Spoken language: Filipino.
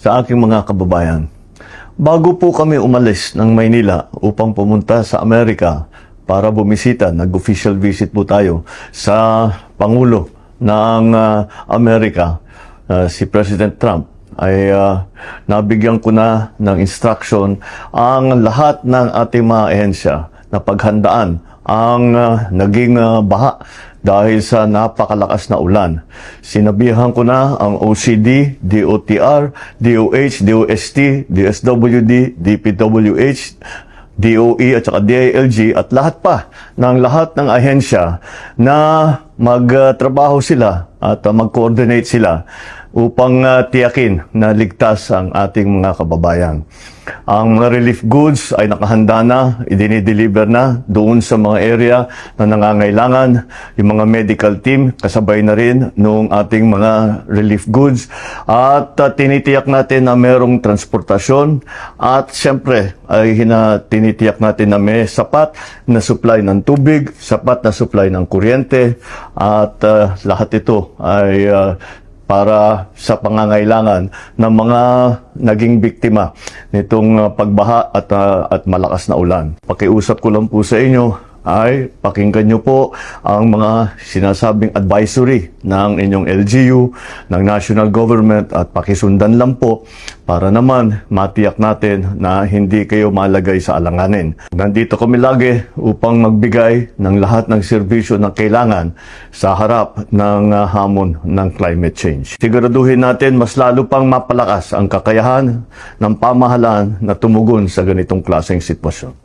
sa aking mga kababayan. Bago po kami umalis ng Maynila upang pumunta sa Amerika para bumisita, nag-official visit po tayo sa Pangulo ng Amerika, si President Trump, ay nabigyan ko na ng instruction ang lahat ng ating mga ahensya na paghandaan ang naging baha dahil sa napakalakas na ulan. Sinabihan ko na ang OCD, DOTR, DOH, DOST, DSWD, DPWH, DOE at saka DILG at lahat pa ng lahat ng ahensya na magtrabaho sila at mag-coordinate sila upang tiyakin na ligtas ang ating mga kababayan. Ang mga relief goods ay nakahanda na, idinideliver na doon sa mga area na nangangailangan. Yung mga medical team, kasabay na rin noong ating mga relief goods. At tinitiyak natin na merong transportasyon at siyempre ay tinitiyak natin na may sapat na supply ng tubig, sapat na supply ng kuryente at lahat ito ay para sa pangangailangan ng mga naging biktima nitong pagbaha at malakas na ulan. Pakiusap ko lang po sa inyo ay pakinggan nyo po ang mga sinasabing advisory ng inyong LGU, ng national government at pakisundan lang po para naman matiyak natin na hindi kayo malagay sa alanganin. Nandito kami lagi upang magbigay ng lahat ng serbisyo na kailangan sa harap ng hamon ng climate change. Siguraduhin natin mas lalo pang mapalakas ang kakayahan ng pamahalaan na tumugon sa ganitong klaseng sitwasyon.